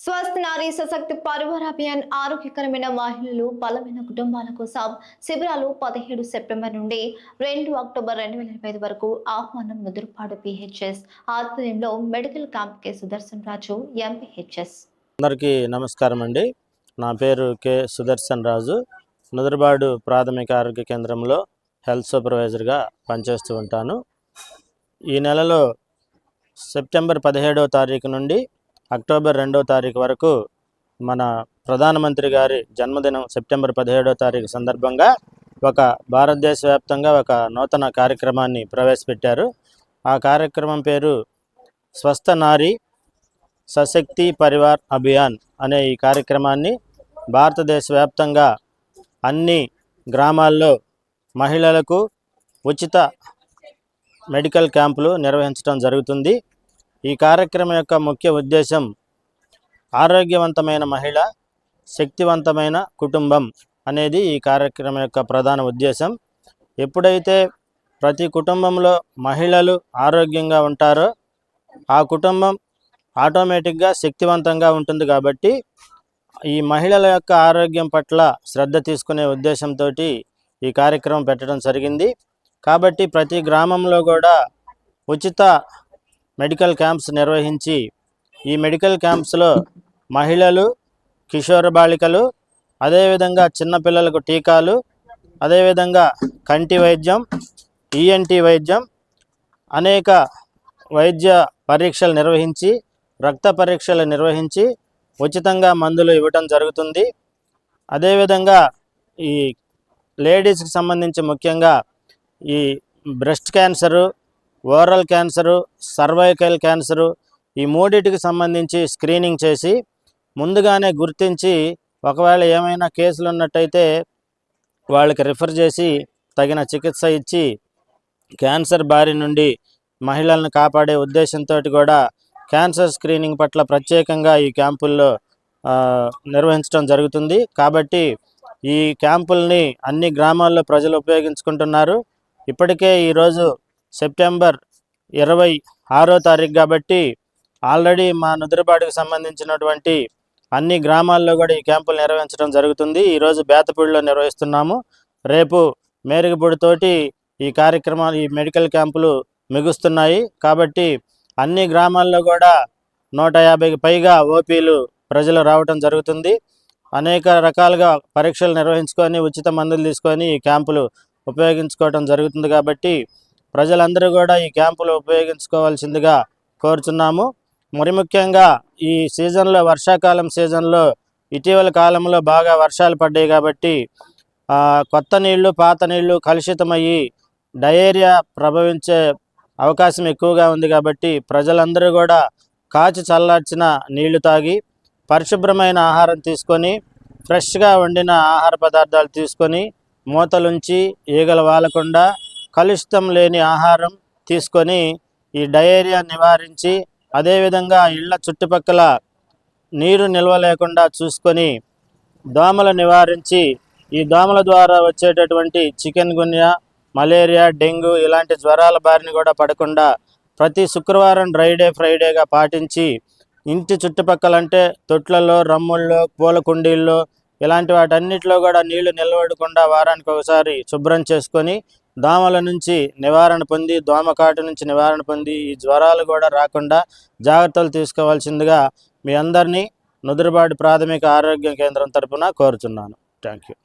స్వస్థ నారీ సశక్తి పరివార అభియాన్ ఆరోగ్యకరమైన మహిళలు బలమైన కుటుంబాల కోసం శిబిరాలు 17 సెప్టెంబర్ నుండి 2 అక్టోబర్ 2025 వరకు ఆహ్వానం ముదురుపాడు పిహెచ్ఎస్ ఆధ్వర్యంలో మెడికల్ క్యాంప్ కె సుదర్శన్ రాజు ఎంపీహెచ్ఎస్. అందరికీ నమస్కారం అండి. నా పేరు కె సుదర్శన్ రాజు. ముదురుపాడు ప్రాథమిక ఆరోగ్య కేంద్రంలో హెల్త్ సూపర్వైజర్గా పనిచేస్తూ ఉంటాను. ఈ నెలలో సెప్టెంబర్ 17వ తారీఖు నుండి అక్టోబర్ 2వ తారీఖు వరకు మన ప్రధానమంత్రి గారి జన్మదినం సెప్టెంబర్ 17వ తారీఖు సందర్భంగా ఒక భారతదేశ వ్యాప్తంగా ఒక నూతన కార్యక్రమాన్ని ప్రవేశపెట్టారు. ఆ కార్యక్రమం పేరు స్వస్థ నారీ సశక్తి పరివార్ అభియాన్ అనే ఈ కార్యక్రమాన్ని భారతదేశ వ్యాప్తంగా అన్ని గ్రామాల్లో మహిళలకు ఉచిత మెడికల్ క్యాంపులు నిర్వహించడం జరుగుతుంది. ఈ కార్యక్రమం యొక్క ముఖ్య ఉద్దేశం ఆరోగ్యవంతమైన మహిళ, శక్తివంతమైన కుటుంబం అనేది ఈ కార్యక్రమం యొక్క ప్రధాన ఉద్దేశం. ఎప్పుడైతే ప్రతి కుటుంబంలో మహిళలు ఆరోగ్యంగా ఉంటారో ఆ కుటుంబం ఆటోమేటిక్గా శక్తివంతంగా ఉంటుంది. కాబట్టి ఈ మహిళల యొక్క ఆరోగ్యం పట్ల శ్రద్ధ తీసుకునే ఉద్దేశంతో ఈ కార్యక్రమం పెట్టడం జరిగింది. కాబట్టి ప్రతి గ్రామంలో కూడా ఉచిత మెడికల్ క్యాంప్స్ నిర్వహించి ఈ మెడికల్ క్యాంప్స్లో మహిళలు, కిషోర బాలికలు, అదేవిధంగా చిన్నపిల్లలకు టీకాలు, అదేవిధంగా కంటి వైద్యం, ఈఎన్టీ వైద్యం, అనేక వైద్య పరీక్షలు నిర్వహించి రక్త పరీక్షలు నిర్వహించి ఉచితంగా మందులు ఇవ్వటం జరుగుతుంది. అదేవిధంగా ఈ లేడీస్కి సంబంధించి ముఖ్యంగా ఈ breast cancer, oral cancer, cervical cancer ఈ మూడింటికి సంబంధించి స్క్రీనింగ్ చేసి ముందుగానే గుర్తించి ఒకవేళ ఏమైనా కేసులు ఉన్నట్టయితే వాళ్ళకి రిఫర్ చేసి తగిన చికిత్స ఇచ్చి క్యాన్సర్ బారి నుండి మహిళలను కాపాడే ఉద్దేశంతో కూడా క్యాన్సర్ స్క్రీనింగ్ పట్ల ప్రత్యేకంగా ఈ క్యాంపుల్లో నిర్వహించడం జరుగుతుంది. కాబట్టి ఈ క్యాంపుల్ని అన్ని గ్రామాల్లో ప్రజలు ఉపయోగించుకుంటున్నారు. ఇప్పటికే ఈరోజు సెప్టెంబర్ 26వ తారీఖు కాబట్టి ఆల్రెడీ మా నుదురుపాడుకు సంబంధించినటువంటి అన్ని గ్రామాల్లో కూడా ఈ క్యాంపులు నిర్వహించడం జరుగుతుంది. ఈరోజు బేతపూడిలో నిర్వహిస్తున్నాము. రేపు మేరుగుపూడితోటి ఈ కార్యక్రమాలు, ఈ మెడికల్ క్యాంపులు ముగుస్తున్నాయి. కాబట్టి అన్ని గ్రామాల్లో కూడా 150కి పైగా ఓపీలు ప్రజలు రావటం జరుగుతుంది. అనేక రకాలుగా పరీక్షలు నిర్వహించుకొని ఉచిత మందులు తీసుకొని ఈ క్యాంపులు ఉపయోగించుకోవడం జరుగుతుంది. కాబట్టి ప్రజలందరూ కూడా ఈ క్యాంపులు ఉపయోగించుకోవాల్సిందిగా కోరుచున్నాము. మరి ముఖ్యంగా ఈ సీజన్లో, వర్షాకాలం సీజన్లో ఇటీవల కాలంలో బాగా వర్షాలు పడ్డాయి. కాబట్టి కొత్త నీళ్లు, పాత నీళ్లు కలుషితమయ్యి డయేరియా ప్రభవించే అవకాశం ఎక్కువగా ఉంది. కాబట్టి ప్రజలందరూ కూడా కాచి చల్లార్చిన నీళ్లు తాగి పరిశుభ్రమైన ఆహారం తీసుకొని ఫ్రెష్గా వండిన ఆహార పదార్థాలు తీసుకొని మూతలుంచి ఈగలు వాలకుండా కలుషితం లేని ఆహారం తీసుకొని ఈ డయేరియా నివారించి, అదేవిధంగా ఇళ్ల చుట్టుపక్కల నీరు నిల్వ లేకుండా చూసుకొని దోమలు నివారించి ఈ దోమల ద్వారా వచ్చేటటువంటి చికెన్ గున్యా, మలేరియా, డెంగ్యూ ఇలాంటి జ్వరాల బారిన కూడా పడకుండా ప్రతి శుక్రవారం డ్రై డే ఫ్రైడేగా పాటించి ఇంటి చుట్టుపక్కల అంటే తొట్లలో, రమ్ముల్లో, పూల కుండీల్లో ఇలాంటి వాటన్నిటిలో కూడా నీళ్లు నిలవడకుండా వారానికి ఒకసారి శుభ్రం చేసుకొని దోమల నుంచి నివారణ పొంది, దోమకాటు నుంచి నివారణ పొంది ఈ జ్వరాలు కూడా రాకుండా జాగ్రత్తలు తీసుకోవాల్సిందిగా మీ అందరినీ నుదురుపాడు ప్రాథమిక ఆరోగ్య కేంద్రం తరపున కోరుచున్నాను. Thank you.